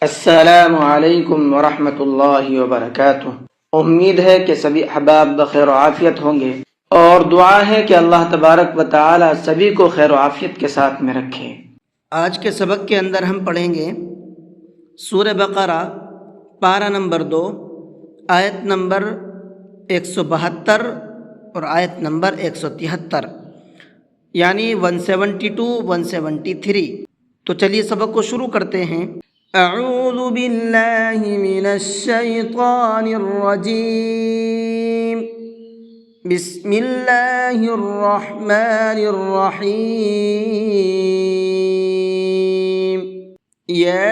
السلام علیکم ورحمۃ اللہ وبرکاتہ۔ امید ہے کہ سبھی احباب بخیر و عافیت ہوں گے، اور دعا ہے کہ اللہ تبارک و تعالی سبھی کو خیر و عافیت کے ساتھ میں رکھے۔ آج کے سبق کے اندر ہم پڑھیں گے سورہ بقرہ پارہ نمبر 2، آیت نمبر 172 اور آیت نمبر 173، یعنی 172 173۔ تو چلیے سبق کو شروع کرتے ہیں۔ اعوذ باللہ من الشیطان الرجیم، بسم اللہ الرحمن الرحیم۔ یا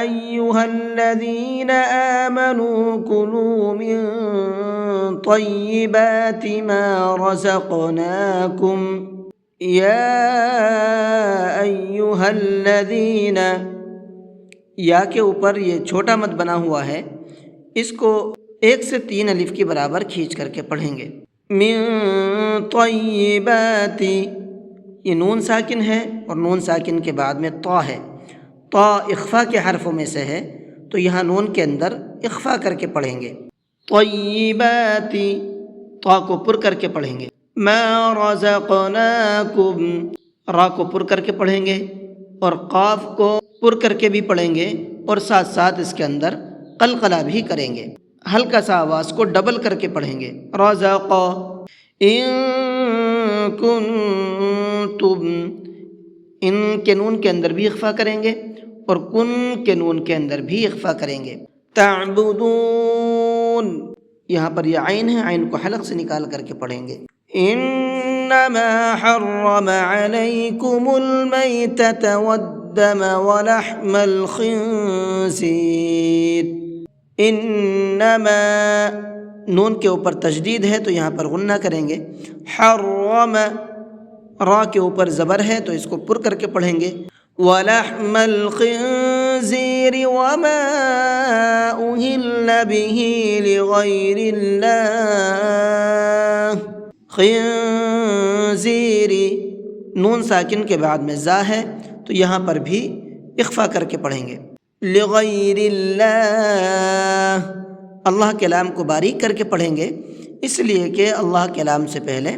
ایہا الذین آمنوا کلوا من طیبات ما رزقناکم، یا ایہا الذین، یا کے اوپر یہ چھوٹا مد بنا ہوا ہے، اس کو 1 سے 3 الف کے برابر کھینچ کر کے پڑھیں گے۔ من طیبات، یہ نون ساکن ہے اور نون ساکن کے بعد میں طا ہے۔ طا اخفا کے حرفوں میں سے ہے، تو یہاں نون کے اندر اخفا کر کے پڑھیں گے۔ طیبات، طا کو پر کر کے پڑھیں گے۔ ما رزقناکم، را کو پر کر کے پڑھیں گے، اور قاف کو پر کر کے بھی پڑھیں گے، اور ساتھ ساتھ اس کے اندر قلقلہ بھی کریں گے۔ ہلکا سا آواز کو ڈبل کر کے پڑھیں گے۔ رزق، ان کنتم، ان کے نون کے اندر بھی اخفا کریں گے، اور کن کے نون کے اندر بھی اخفا کریں گے۔ تعبدون، یہاں پر یہ عین ہے، عین کو حلق سے نکال کر کے پڑھیں گے۔ انما حرم علیکم المیتۃ والدم ولحم الخنزیر۔ انما، نون کے اوپر تشدید ہے تو یہاں پر غنہ کریں گے۔ حرم، را کے اوپر زبر ہے تو اس کو پر کر کے پڑھیں گے۔ ولحم الخنزیر وما اہل به لغیر اللہ۔ خنزیری، نون ساکن کے بعد میں زا ہے تو یہاں پر بھی اخفا کر کے پڑھیں گے۔ لغیر اللہ، اللہ کے لام کو باریک کر کے پڑھیں گے، اس لیے کہ اللہ کے لام سے پہلے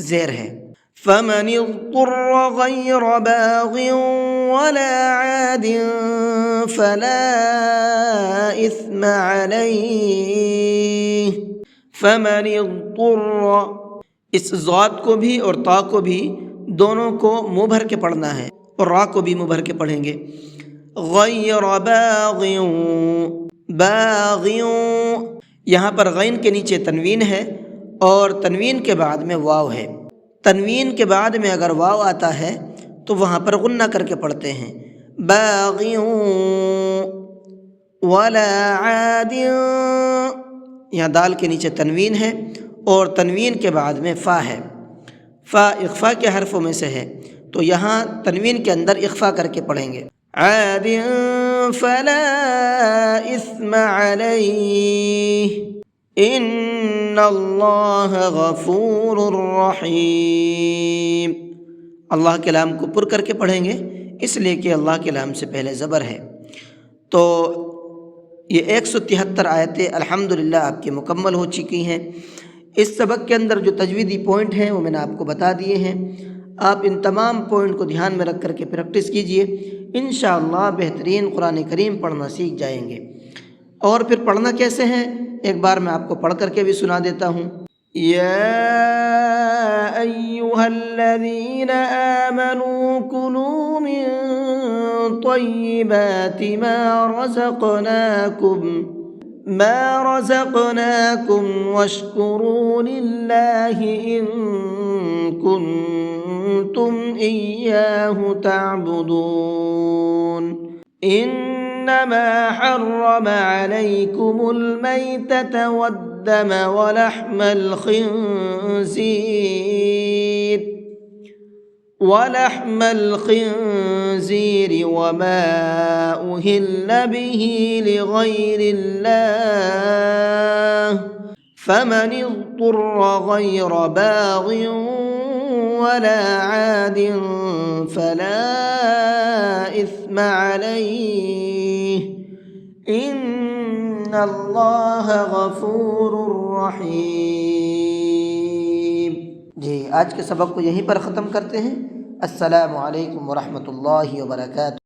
زیر ہے۔ فمن اضطر غیر باغ ولا عاد فلا اثم علیہ۔ فمن اضطر، اس ضاد کو بھی اور تا کو بھی دونوں کو منہ بھر کے پڑھنا ہے، اور را کو بھی منہ بھر کے پڑھیں گے۔ غیر باغ، باغ، یہاں پر غین کے نیچے تنوین ہے اور تنوین کے بعد میں واو ہے۔ تنوین کے بعد میں اگر واو آتا ہے تو وہاں پر غنہ کر کے پڑھتے ہیں۔ باغ ولا عاد، یہاں دال کے نیچے تنوین ہے اور تنوین کے بعد میں فا ہے۔ فا اخفا کے حرفوں میں سے ہے تو یہاں تنوین کے اندر اخفا کر کے پڑھیں گے۔ عاد فلا اثم علیہ، ان اللہ غفور رحیم۔ اللہ کے لام کو پر کر کے پڑھیں گے، اس لیے کہ اللہ کے لام سے پہلے زبر ہے۔ تو یہ 173 آیتیں الحمدللہ آپ کی مکمل ہو چکی ہیں۔ اس سبق کے اندر جو تجویدی پوائنٹ ہیں وہ میں نے آپ کو بتا دیے ہیں، آپ ان تمام پوائنٹ کو دھیان میں رکھ کر کے پریکٹس کیجئے، انشاءاللہ بہترین قرآن کریم پڑھنا سیکھ جائیں گے۔ اور پھر پڑھنا کیسے ہیں ایک بار میں آپ کو پڑھ کر کے بھی سنا دیتا ہوں۔ یا ایہا الذین آمنوا کلوا من طیبات ما رزقناکم واشکروا للہ ان کنتم ایاہ تعبدون۔ انما حرم علیکم المیتۃ والدم ولحم الخنزیر وما أهل به لغیر اللہ، فمن اضطر غیر باغ ولا عاد فلا إثم عليه إن اللہ غفور رحیم۔ جی آج کے سبق کو یہیں پر ختم کرتے ہیں۔ السلام علیکم ورحمۃ اللہ وبرکاتہ۔